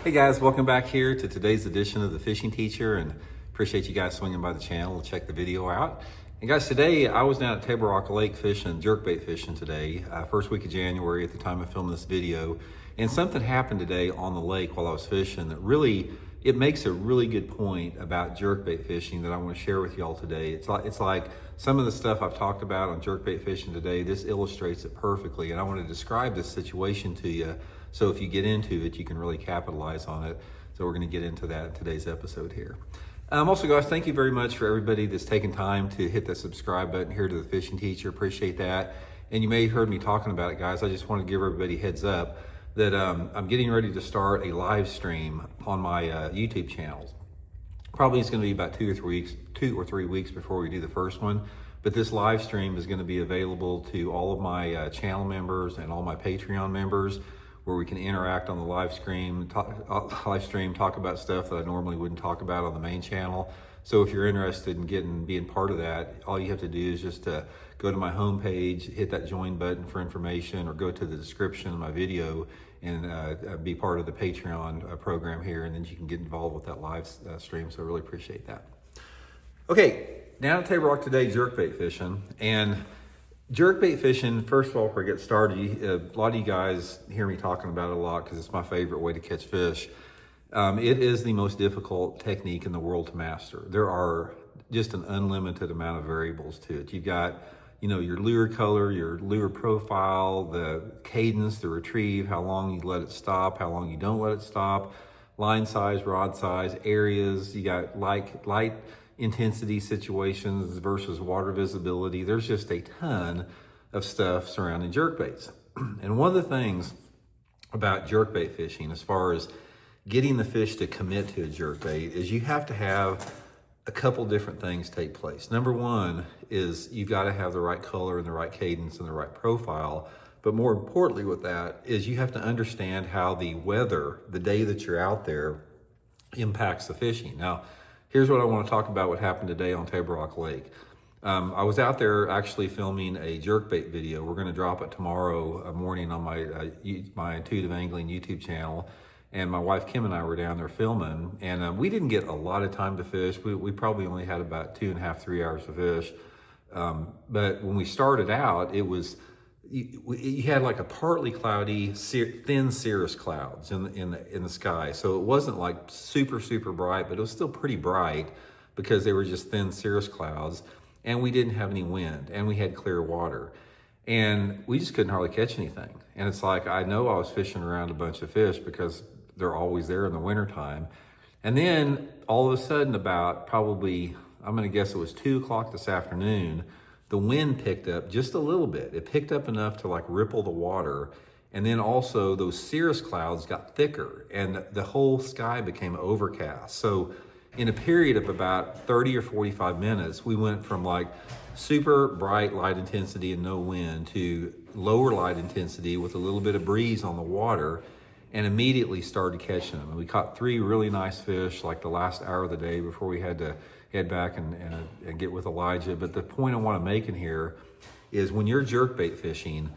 Hey guys, welcome back here to today's edition of The Fishing Teacher, and appreciate you guys swinging by the channel to check the video out. And guys, today I was down at Table Rock Lake fishing, jerkbait fishing today, first week of January at the time of filming this video. And something happened today on the lake while I was fishing that really, it makes a really good point about jerkbait fishing that I want to share with y'all today. It's like some of the stuff I've talked about on jerkbait fishing today, this illustrates it perfectly. And I want to describe this situation to you, so if you get into it, you can really capitalize on it. So we're going to get into that in today's episode here. Also, guys, thank you very much for everybody that's taken time to hit the subscribe button here to The Fishing Teacher. Appreciate that. And you may have heard me talking about it, guys. I just want to give everybody a heads up that I'm getting ready to start a live stream on my YouTube channels. Probably it's going to be about 2 or 3 weeks before we do the first one. But this live stream is going to be available to all of my channel members and all my Patreon members, where we can interact on the live stream, talk about stuff that I normally wouldn't talk about on the main channel. So if you're interested in being part of that, all you have to do is just go to my homepage, hit that join button for information, or go to the description of my video and be part of the Patreon program here, and then you can get involved with that live stream. So I really appreciate that. Okay, down at Table Rock today, jerkbait fishing. And jerkbait fishing, first of all, before I get started, a lot of you guys hear me talking about it a lot because it's my favorite way to catch fish. It is the most difficult technique in the world to master. There are just an unlimited amount of variables to it. You've got, your lure color, your lure profile, the cadence, the retrieve, how long you let it stop, how long you don't let it stop, line size, rod size, areas. You got light intensity situations versus water visibility. There's just a ton of stuff surrounding jerkbaits. And one of the things about jerkbait fishing, as far as getting the fish to commit to a jerkbait, is you have to have a couple different things take place. Number one is you've got to have the right color and the right cadence and the right profile. But more importantly with that is you have to understand how the weather, the day that you're out there, impacts the fishing. Now, here's what I want to talk about what happened today on Table Rock Lake. I was out there actually filming a jerkbait video. We're going to drop it tomorrow morning on my Intuitive Angling YouTube channel. And my wife Kim and I were down there filming, and we didn't get a lot of time to fish. We probably only had about 2.5, 3 hours to fish. But when we started out, it was, you had like a partly cloudy, thin cirrus clouds in the sky. So it wasn't like super bright, but it was still pretty bright because they were just thin cirrus clouds. And we didn't have any wind, and we had clear water. And we just couldn't hardly catch anything. And it's like, I know I was fishing around a bunch of fish because they're always there in the wintertime. And then all of a sudden, about probably, I'm gonna guess it was 2 o'clock this afternoon, the wind picked up just a little bit. It picked up enough to like ripple the water. And then also those cirrus clouds got thicker and the whole sky became overcast. So in a period of about 30 or 45 minutes, we went from like super bright light intensity and no wind to lower light intensity with a little bit of breeze on the water, and immediately started catching them. And we caught 3 really nice fish like the last hour of the day before we had to head back and get with Elijah. But the point I want to make in here is when you're jerkbait fishing,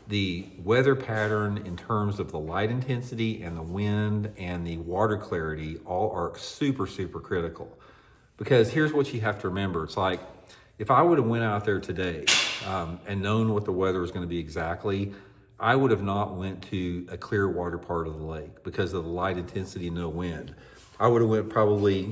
the weather pattern in terms of the light intensity and the wind and the water clarity all are super critical. Because here's what you have to remember. It's like, if I would have went out there today and known what the weather was going to be exactly, I would have not went to a clear water part of the lake because of the light intensity and no wind. I would have went probably,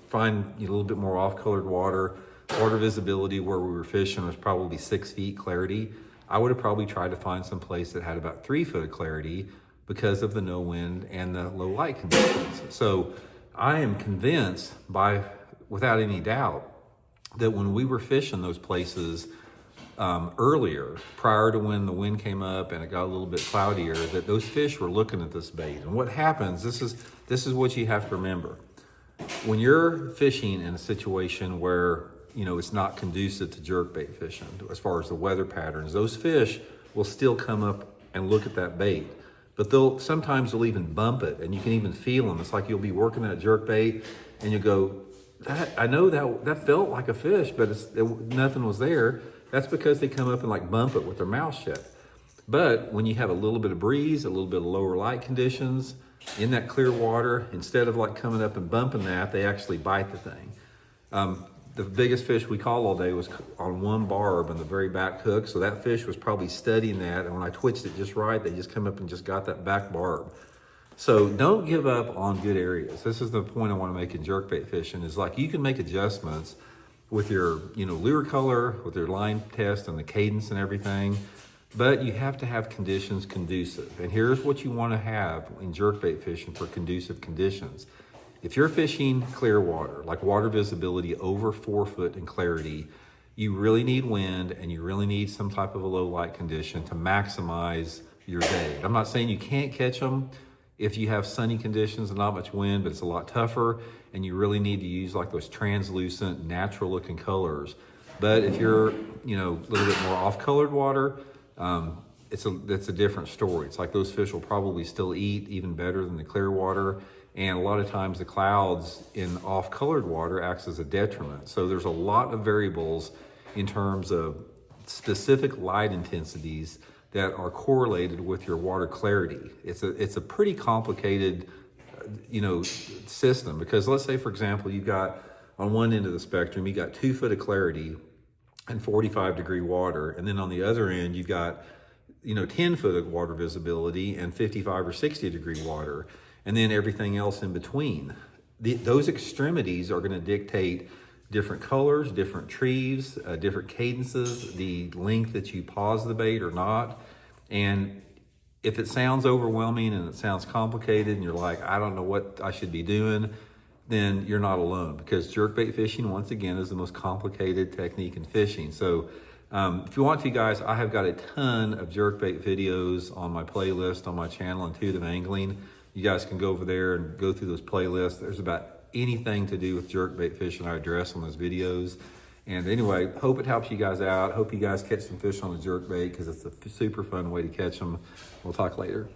find a little bit more off-colored water. Water visibility where we were fishing was probably 6 feet clarity. I would have probably tried to find some place that had about 3 foot of clarity because of the no wind and the low light conditions. So I am convinced without any doubt, that when we were fishing those places earlier, prior to when the wind came up and it got a little bit cloudier, that those fish were looking at this bait. And what happens, this is what you have to remember. When you're fishing in a situation where, it's not conducive to jerkbait fishing, as far as the weather patterns, those fish will still come up and look at that bait. But sometimes they'll even bump it, and you can even feel them. It's like you'll be working that jerkbait and you go, I know that felt like a fish, but nothing was there. That's because they come up and like bump it with their mouth shut. But when you have a little bit of breeze, a little bit of lower light conditions, in that clear water, instead of like coming up and bumping that, they actually bite the thing. The biggest fish we caught all day was on one barb on the very back hook. So that fish was probably studying that. And when I twitched it just right, they just come up and just got that back barb. So don't give up on good areas. This is the point I want to make in jerkbait fishing, is like you can make adjustments with your lure color, with your line test and the cadence and everything, but you have to have conditions conducive. And here's what you want to have in jerkbait fishing for conducive conditions. If you're fishing clear water, like water visibility over 4 foot in clarity, you really need wind and you really need some type of a low light condition to maximize your day. I'm not saying you can't catch them if you have sunny conditions and not much wind, but it's a lot tougher and you really need to use like those translucent, natural looking colors. But if you're, a little bit more off colored water, it's a different story. It's like those fish will probably still eat even better than the clear water. And a lot of times the clouds in off-colored water acts as a detriment. So there's a lot of variables in terms of specific light intensities that are correlated with your water clarity. It's a pretty complicated, system, because let's say, for example, you've got on one end of the spectrum, you got 2 foot of clarity and 45-degree water. And then on the other end, you've got, 10 foot of water visibility and 55 or 60-degree water. And then everything else in between. Those extremities are going to dictate different colors, different trees, different cadences, the length that you pause the bait or not. And if it sounds overwhelming and it sounds complicated and you're like, I don't know what I should be doing, then you're not alone, because jerkbait fishing, once again, is the most complicated technique in fishing. So if you want to, guys, I have got a ton of jerkbait videos on my playlist on my channel, Intuitive Angling. You guys can go over there and go through those playlists. There's about anything to do with jerkbait fishing I address on those videos. And anyway, hope it helps you guys out. Hope you guys catch some fish on the jerkbait, because it's a super fun way to catch them. We'll talk later.